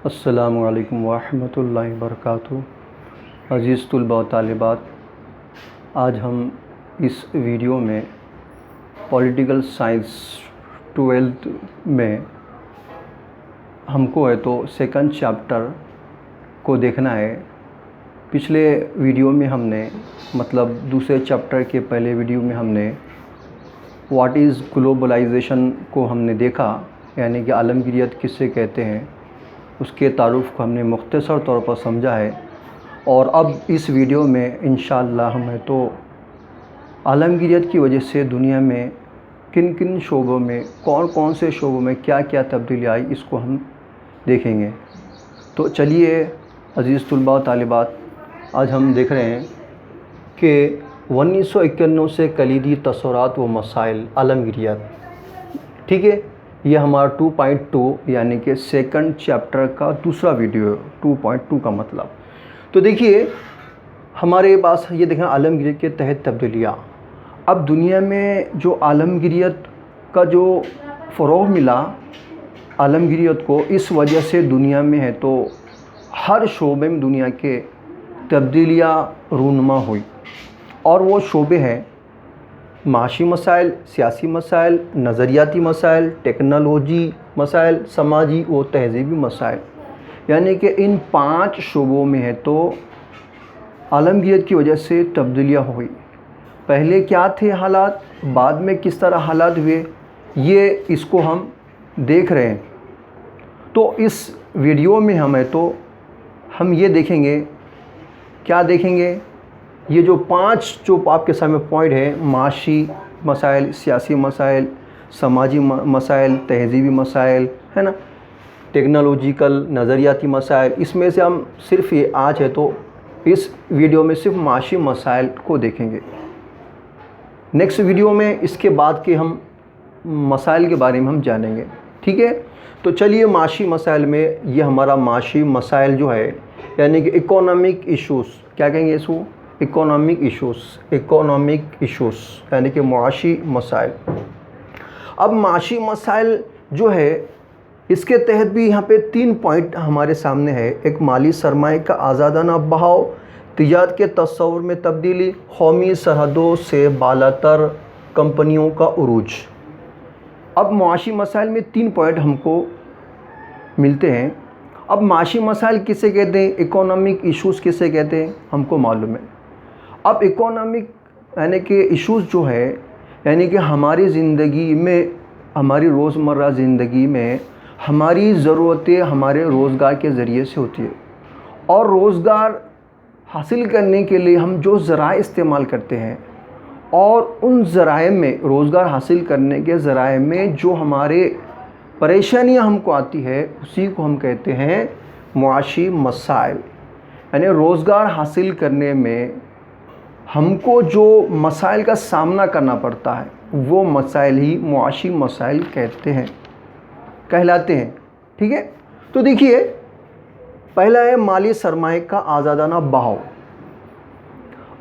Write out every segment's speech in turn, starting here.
السلام علیکم ورحمۃ اللہ وبرکاتہ۔ عزیز طلباء و طالبات، آج ہم اس ویڈیو میں پولیٹیکل سائنس 12th میں ہم کو ہے تو سیکنڈ چیپٹر کو دیکھنا ہے۔ پچھلے ویڈیو میں ہم نے دوسرے چیپٹر کے پہلے ویڈیو میں ہم نے واٹ از گلوبلائزیشن کو ہم نے دیکھا، یعنی کہ عالمگیریت کسے کہتے ہیں، اس کے تعارف کو ہم نے مختصر طور پر سمجھا ہے۔ اور اب اس ویڈیو میں انشاءاللہ ہمیں تو عالمگیریت کی وجہ سے دنیا میں کن کن شعبوں میں، کون کون سے شعبوں میں کیا کیا تبدیلی آئی، اس کو ہم دیکھیں گے۔ تو چلیے عزیز طلباء و طالبات، آج ہم دیکھ رہے ہیں کہ 1991 سے کلیدی تصورات و مسائل عالمگیریت، ٹھیک ہے۔ یہ ہمارا 2.2 یعنی کہ سیکنڈ چیپٹر کا دوسرا ویڈیو ہے، 2.2 کا مطلب۔ تو دیکھیے ہمارے پاس یہ دیکھیں عالمگیریت کے تحت تبدیلیاں۔ اب دنیا میں جو عالمگیریت کا جو فروغ ملا عالمگیریت کو، اس وجہ سے دنیا میں ہے تو ہر شعبے میں دنیا کے تبدیلیاں رونما ہوئی، اور وہ شعبے ہیں معاشی مسائل، سیاسی مسائل، نظریاتی مسائل، ٹیکنالوجی مسائل، سماجی و تہذیبی مسائل، یعنی کہ ان 5 شعبوں میں ہے تو عالمگیریت کی وجہ سے تبدیلیاں ہوئی۔ پہلے کیا تھے حالات، بعد میں کس طرح حالات ہوئے، یہ اس کو ہم دیکھ رہے ہیں۔ تو اس ویڈیو میں ہم یہ دیکھیں گے، کیا دیکھیں گے، یہ جو 5 جو آپ کے سامنے پوائنٹ ہے، معاشی مسائل، سیاسی مسائل، سماجی مسائل، تہذیبی مسائل، ہے نا، ٹیکنالوجیکل، نظریاتی مسائل، اس میں سے ہم صرف یہ آج ہے تو اس ویڈیو میں صرف معاشی مسائل کو دیکھیں گے۔ نیکسٹ ویڈیو میں اس کے بعد کے ہم مسائل کے بارے میں ہم جانیں گے، ٹھیک ہے۔ تو چلیے معاشی مسائل میں، یہ ہمارا معاشی مسائل جو ہے یعنی کہ اکونامک ایشوز، کیا کہیں گے اس کو، اکونامک ایشوز یعنی کہ معاشی مسائل۔ اب معاشی مسائل جو ہے اس کے تحت بھی یہاں پہ 3 پوائنٹ ہمارے سامنے ہے۔ ایک مالی سرمایہ کا آزادانہ بہاؤ، تجارت کے تصور میں تبدیلی، قومی سرحدوں سے بالاتر کمپنیوں کا عروج۔ اب معاشی مسائل میں 3 پوائنٹ ہم کو ملتے ہیں۔ اب معاشی مسائل کسے کہتے ہیں، اکونامک ایشوز کسے کہتے ہیں، ہم کو معلوم ہے۔ اب اکونامک یعنی کہ ایشوز جو ہے، یعنی کہ ہماری زندگی میں، ہماری روزمرہ زندگی میں ہماری ضرورتیں ہمارے روزگار کے ذریعے سے ہوتی ہے، اور روزگار حاصل کرنے کے لیے ہم جو ذرائع استعمال کرتے ہیں، اور ان ذرائع میں، روزگار حاصل کرنے کے ذرائع میں جو ہمارے پریشانیاں ہم کو آتی ہے، اسی کو ہم کہتے ہیں معاشی مسائل۔ یعنی روزگار حاصل کرنے میں ہم کو جو مسائل کا سامنا کرنا پڑتا ہے، وہ مسائل ہی معاشی مسائل کہلاتے ہیں، ٹھیک ہے۔ تو دیکھیے پہلا ہے مالی سرمایہ کا آزادانہ بہاؤ۔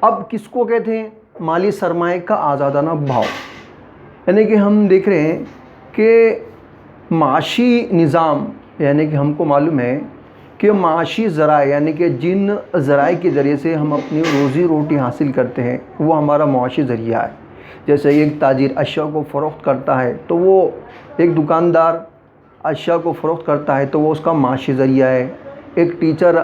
اب کس کو کہتے ہیں مالی سرمایہ کا آزادانہ بہاؤ، یعنی کہ ہم دیکھ رہے ہیں کہ معاشی نظام، یعنی کہ ہم کو معلوم ہے کہ معاشی ذرائع یعنی کہ جن ذرائع کے ذریعے سے ہم اپنی روزی روٹی حاصل کرتے ہیں، وہ ہمارا معاشی ذریعہ ہے۔ جیسے ایک تاجر اشیاء کو فروخت کرتا ہے تو وہ، ایک دکاندار اشیاء کو فروخت کرتا ہے تو وہ اس کا معاشی ذریعہ ہے۔ ایک ٹیچر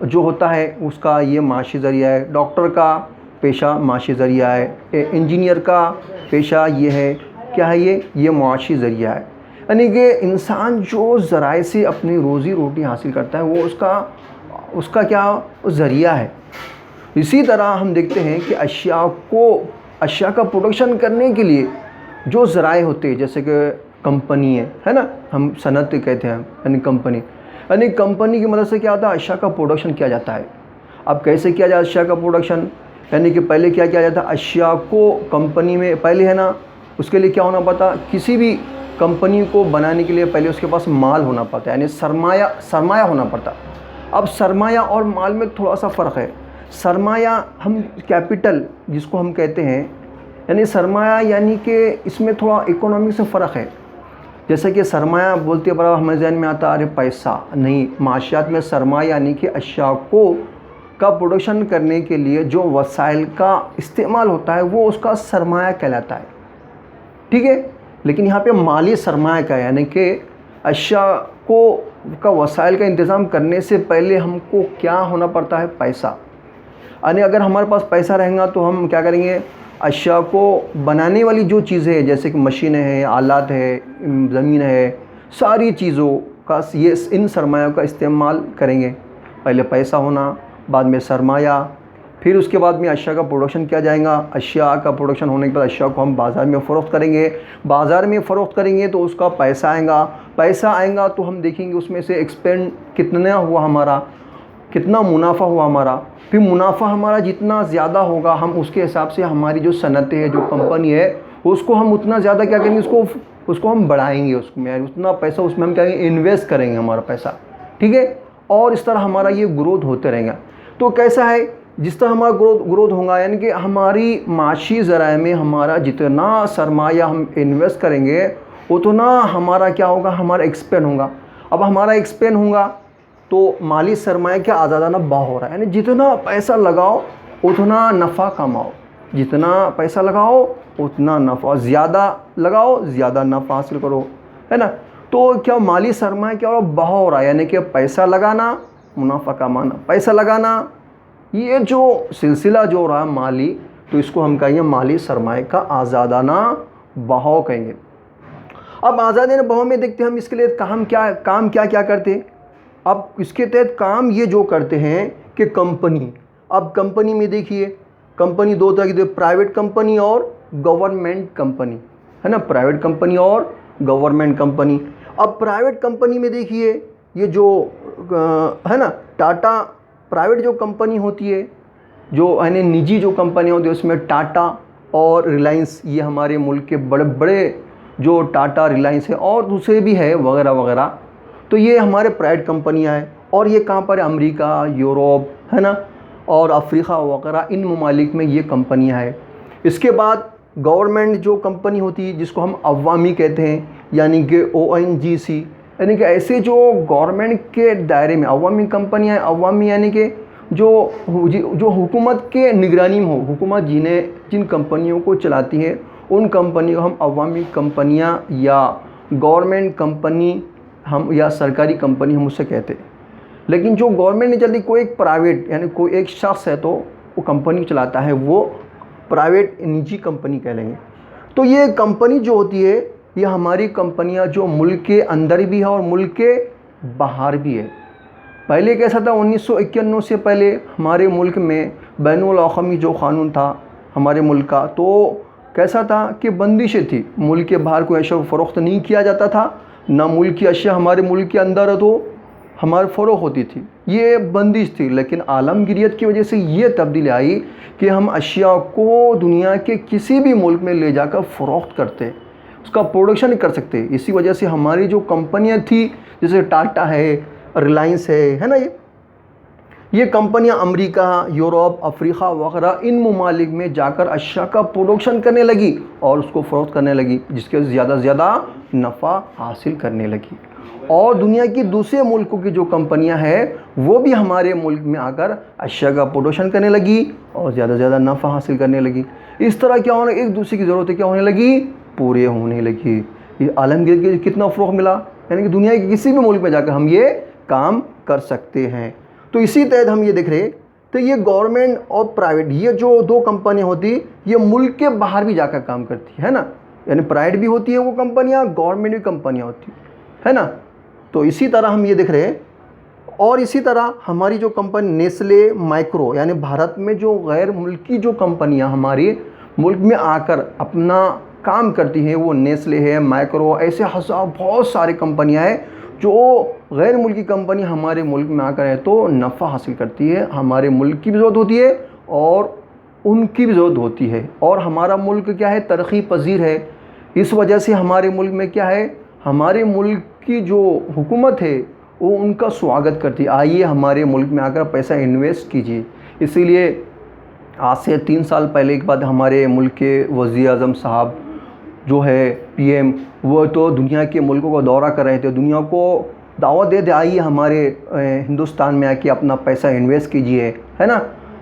جو ہوتا ہے اس کا یہ معاشی ذریعہ ہے۔ ڈاکٹر کا پیشہ معاشی ذریعہ ہے۔ انجینئر کا پیشہ یہ ہے، کیا ہے، یہ معاشی ذریعہ ہے۔ یعنی کہ انسان جو ذرائع سے اپنی روزی روٹی حاصل کرتا ہے، وہ اس کا کیا ذریعہ ہے۔ اسی طرح ہم دیکھتے ہیں کہ اشیاء کا پروڈکشن کرنے کے لیے جو ذرائع ہوتے ہیں، جیسے کہ کمپنی ہے نا، ہم صنعت کہتے ہیں، یعنی کمپنی کی مدد سے کیا ہوتا ہے، اشیاء کا پروڈکشن کیا جاتا ہے۔ اب کیسے کیا جاتا ہے اشیاء کا پروڈکشن، یعنی کہ پہلے کیا کیا جاتا ہے، اشیاء کو کمپنی میں پہلے ہے نا، اس کے لیے کیا ہونا پڑتا، کسی بھی کمپنی کو بنانے کے لیے پہلے اس کے پاس مال ہونا پڑتا ہے، یعنی سرمایہ ہونا پڑتا۔ اب سرمایہ اور مال میں تھوڑا سا فرق ہے۔ سرمایہ ہم کیپٹل جس کو ہم کہتے ہیں، یعنی سرمایہ یعنی کہ اس میں تھوڑا اکنامک سے فرق ہے۔ جیسے کہ سرمایہ بولتے برابر ہمارے ذہن میں آتا ارے پیسہ نہیں، معاشیات میں سرمایہ یعنی کہ اشیاء کا پروڈکشن کرنے کے لیے جو وسائل کا استعمال ہوتا ہے وہ اس کا سرمایہ کہلاتا ہے، ٹھیک ہے۔ لیکن یہاں پہ مالی سرمایہ کا یعنی کہ اشیاء کا وسائل کا انتظام کرنے سے پہلے ہم کو کیا ہونا پڑتا ہے؟ پیسہ۔ یعنی اگر ہمارے پاس پیسہ رہے گا تو ہم کیا کریں گے؟ اشیاء کو بنانے والی جو چیزیں ہیں جیسے کہ مشینیں ہیں، آلات ہے، زمین ہے، ساری چیزوں کا ان سرمایہ کا استعمال کریں گے۔ پہلے پیسہ ہونا، بعد میں سرمایہ، پھر اس کے بعد میں اشیاء کا پروڈکشن کیا جائے گا۔ اشیاء کا پروڈکشن ہونے کے بعد اشیاء کو ہم بازار میں فروخت کریں گے، بازار میں فروخت کریں گے تو اس کا پیسہ آئے گا، پیسہ آئے گا تو ہم دیکھیں گے اس میں سے ایکسپینڈ کتنا ہوا ہمارا، کتنا منافع ہوا ہمارا۔ پھر منافع ہمارا جتنا زیادہ ہوگا ہم اس کے حساب سے ہماری جو صنعتیں ہے، جو کمپنی ہے، اس کو ہم اتنا زیادہ کیا کریں گے، اس کو ہم بڑھائیں گے، اس میں اتنا پیسہ اس میں ہم کیا کریں گے، انویسٹ کریں گے ہمارا پیسہ، ٹھیک ہے۔ اور اس طرح ہمارا یہ گروتھ ہوتے رہیں گا۔ تو کیسا ہے؟ جس طرح ہمارا گروتھ ہوگا یعنی کہ ہماری معاشی ذرائع میں ہمارا جتنا سرمایہ ہم انویسٹ کریں گے اتنا ہمارا کیا ہوگا، ہمارا ایکسپینڈ ہوگا۔ اب ہمارا ایکسپینڈ ہوگا تو مالی سرمایہ کیا آزادانہ بہاؤ ہو رہا ہے، یعنی جتنا پیسہ لگاؤ اتنا نفع کماؤ، جتنا پیسہ لگاؤ اتنا نفع، زیادہ لگاؤ زیادہ نفع حاصل کرو، ہے نا۔ تو کیا مالی سرمایہ کیا ہو رہا ہے؟ بہاؤ ہو رہا ہے، یعنی کہ پیسہ لگانا منافع کمانا، پیسہ لگانا، یہ جو سلسلہ جو ہو رہا ہے مالی، تو اس کو ہم کہیں گے مالی سرمایہ کا آزادانہ بہاؤ کہیں گے۔ اب آزادانہ بہاؤ میں دیکھتے ہیں ہم اس کے لیے کام کیا کرتے ہیں۔ اب اس کے تحت کام یہ جو کرتے ہیں کہ کمپنی، اب کمپنی میں دیکھیے کمپنی دو طرح کی، پرائیویٹ کمپنی اور گورنمنٹ کمپنی، ہے نا، پرائیویٹ کمپنی اور گورنمنٹ کمپنی۔ اب پرائیویٹ کمپنی میں دیکھیے یہ جو ہے نا ٹاٹا، پرائیویٹ جو کمپنی ہوتی ہے، جو یعنی نجی جو کمپنی ہوتی ہے، اس میں ٹاٹا اور ریلائنس، یہ ہمارے ملک کے بڑے بڑے جو ٹاٹا، ریلائنس ہے اور دوسرے بھی ہے وغیرہ وغیرہ، تو یہ ہمارے پرائیویٹ کمپنیاں ہیں۔ اور یہ کہاں پر ہے؟ امریکہ، یوروپ، ہے نا، اور افریقہ وغیرہ ان ممالک میں یہ کمپنیاں ہیں۔ اس کے بعد گورنمنٹ جو کمپنی ہوتی ہے جس کو ہم عوامی کہتے ہیں، یعنی کہ ONGC، یعنی کہ ایسے جو گورنمنٹ کے دائرے میں عوامی کمپنیاں ہیں، عوامی یعنی کہ جو حکومت کے نگرانی میں ہو، حکومت جن کمپنیوں کو چلاتی ہے ان کمپنیوں کو ہم عوامی کمپنیاں یا گورنمنٹ کمپنی ہم یا سرکاری کمپنی ہم اسے کہتے ہیں۔ لیکن جو گورنمنٹ نہیں چلتی، کوئی ایک پرائیویٹ یعنی کوئی ایک شخص ہے تو وہ کمپنی چلاتا ہے، وہ پرائیویٹ نجی کمپنی کہہ لیں گے۔ تو یہ کمپنی جو ہوتی ہے یہ ہماری کمپنیاں جو ملک کے اندر بھی ہے اور ملک کے باہر بھی ہے۔ پہلے کیسا تھا؟ 1991 سے پہلے ہمارے ملک میں بین الاقوامی جو قانون تھا ہمارے ملک کا، تو کیسا تھا کہ بندشیں تھی، ملک کے باہر کوئی اشیاء فروخت نہیں کیا جاتا تھا، نہ ملک کی اشیاء ہمارے ملک کے اندر تو ہماری فروخت ہوتی تھی، یہ بندش تھی۔ لیکن عالمگیریت کی وجہ سے یہ تبدیلی آئی کہ ہم اشیاء کو دنیا کے کسی بھی ملک میں لے جا کر فروخت کرتے، اس کا پروڈکشن کر سکتے۔ اسی وجہ سے ہماری جو کمپنیاں تھیں جیسے ٹاٹا ہے، ریلائنس ہے نا، یہ کمپنیاں امریکہ، یوروپ، افریقہ وغیرہ ان ممالک میں جا کر اشیاء کا پروڈکشن کرنے لگی اور اس کو فروخت کرنے لگی، جس کے زیادہ سے زیادہ نفع حاصل کرنے لگی۔ اور دنیا کی دوسرے ملکوں کی جو کمپنیاں ہیں وہ بھی ہمارے ملک میں آ کر اشیاء کا پروڈکشن کرنے لگی اور زیادہ سے زیادہ نفع حاصل کرنے لگی۔ اس طرح کیا ہونا، ایک دوسرے کی ضرورتیں کیا ہونے لگی، پورے ہونے لگی۔ یہ عالمگیر کے کتنا فروغ ملا، یعنی کہ دنیا کے کسی بھی ملک میں جا کر ہم یہ کام کر سکتے ہیں۔ تو اسی تحت ہم یہ دیکھ رہے تو یہ گورنمنٹ اور پرائیویٹ یہ جو دو کمپنیاں ہوتی یہ ملک کے باہر بھی جا کر کام کرتی ہے نا، یعنی پرائیویٹ بھی ہوتی ہیں وہ کمپنیاں، گورنمنٹ بھی کمپنیاں ہوتی ہے نا۔ تو اسی طرح ہم یہ دیکھ رہے ہیں۔ اور اسی طرح ہماری جو کمپنی نیسلے مائکرو، یعنی بھارت میں جو غیر ملکی جو کمپنیاں ہمارے ملک میں آ کر اپنا کام کرتی ہیں، وہ نیسلے ہے، مائکرو، ایسے بہت ساری کمپنیاں ہیں جو غیر ملکی کمپنی ہمارے ملک میں آ کر ہے تو نفع حاصل کرتی ہے، ہمارے ملک کی بھی ضرورت ہوتی ہے اور ان کی بھی ضرورت ہوتی ہے۔ اور ہمارا ملک کیا ہے، ترقی پذیر ہے، اس وجہ سے ہمارے ملک میں کیا ہے، ہمارے ملک کی جو حکومت ہے وہ ان کا سواگت کرتی ہے، آئیے ہمارے ملک میں آ کر پیسہ انویسٹ کیجیے۔ اسی لیے آج سے 3 سال پہلے کے بعد ہمارے ملک کے وزیر اعظم صاحب جو ہے پی ایم، وہ تو دنیا کے ملکوں کا دورہ کر رہے تھے، دنیا کو دعوت دے آئیے ہمارے ہندوستان میں آ کے اپنا پیسہ انویسٹ کیجئے، ہے نا،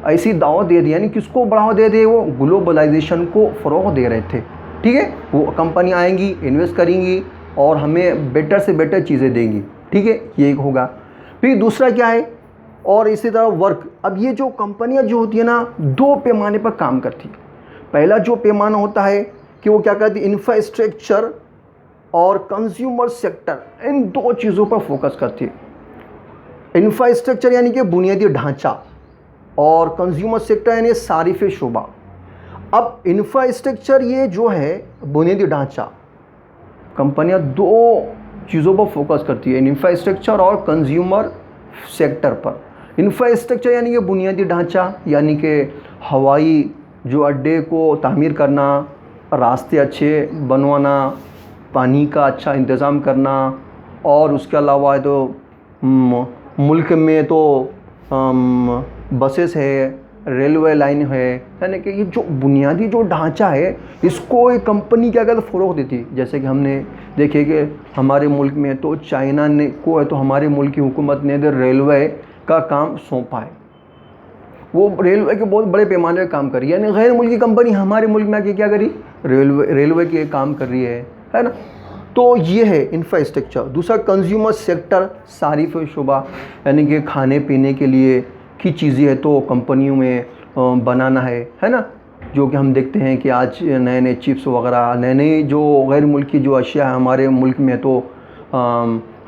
ایسی دعوت دے دی، یعنی کس کو بڑھاوا دے دے، وہ گلوبلائزیشن کو فروغ دے رہے تھے، ٹھیک ہے، وہ کمپنی آئیں گی، انویسٹ کریں گی اور ہمیں بیٹر سے بیٹر چیزیں دیں گی، ٹھیک ہے، یہ ایک ہوگا۔ پھر دوسرا کیا ہے، اور اسی طرح ورک، اب یہ جو کمپنیاں جو ہوتی ہیں نا، دو پیمانے پر کام کرتی ہیں۔ پہلا جو پیمانہ ہوتا ہے کہ وہ کیا کرتی ہے، انفراسٹرکچر اور کنزیومر سیکٹر، ان دو چیزوں پر فوکس کرتی ہے۔ انفراسٹرکچر یعنی کہ بنیادی ڈھانچہ، اور کنزیومر سیکٹر یعنی صارف شعبہ۔ اب انفراسٹرکچر یہ جو ہے بنیادی ڈھانچہ، کمپنیاں دو چیزوں پر فوکس کرتی ہے، انفراسٹرکچر اور کنزیومر سیکٹر پر۔ انفراسٹرکچر یعنی کہ بنیادی ڈھانچہ، یعنی کہ ہوائی جو اڈے کو تعمیر کرنا، راستے اچھے بنوانا، پانی کا اچھا انتظام کرنا، اور اس کے علاوہ تو ملک میں تو بسز ہے، ریلوے لائن ہے، یعنی کہ یہ جو بنیادی جو ڈھانچہ ہے، اس کو ایک کمپنی کیا کہتے فروغ دیتی۔ جیسے کہ ہم نے دیکھے کہ ہمارے ملک میں تو چائنا نے کو ہے تو ہمارے ملک کی حکومت نے ریلوے کا کام سونپا ہے، وہ ریلوے کے بہت بڑے پیمانے پہ کام کری، یعنی غیر ملکی کمپنی ہمارے ملک میں آ کے کیا کری، ریلوے کے کام کر رہی ہے نا۔ تو یہ ہے انفراسٹرکچر۔ دوسرا کنزیومر سیکٹر، صارف شعبہ، یعنی کہ کھانے پینے کے لیے کی چیزیں ہے تو کمپنیوں میں بنانا ہے نا، جو کہ ہم دیکھتے ہیں کہ آج نئے نئے چپس وغیرہ، نئے نئے جو غیر ملکی جو اشیاء ہیں ہمارے ملک میں تو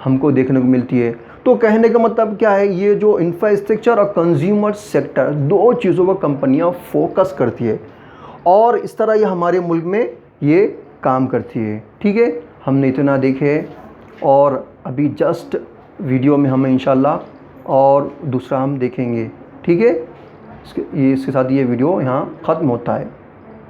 ہم کو دیکھنے کو ملتی ہے۔ تو کہنے کا مطلب کیا ہے، یہ جو انفراسٹرکچر اور کنزیومر سیکٹر، دو چیزوں پر کمپنیاں فوکس کرتی ہے، اور اس طرح یہ ہمارے ملک میں یہ کام کرتی ہے، ٹھیک ہے۔ ہم نے اتنا دیکھے، اور ابھی جسٹ ویڈیو میں ہمیں انشاءاللہ اور دوسرا ہم دیکھیں گے، ٹھیک ہے۔ اس کے ساتھ یہ ویڈیو یہاں ختم ہوتا ہے۔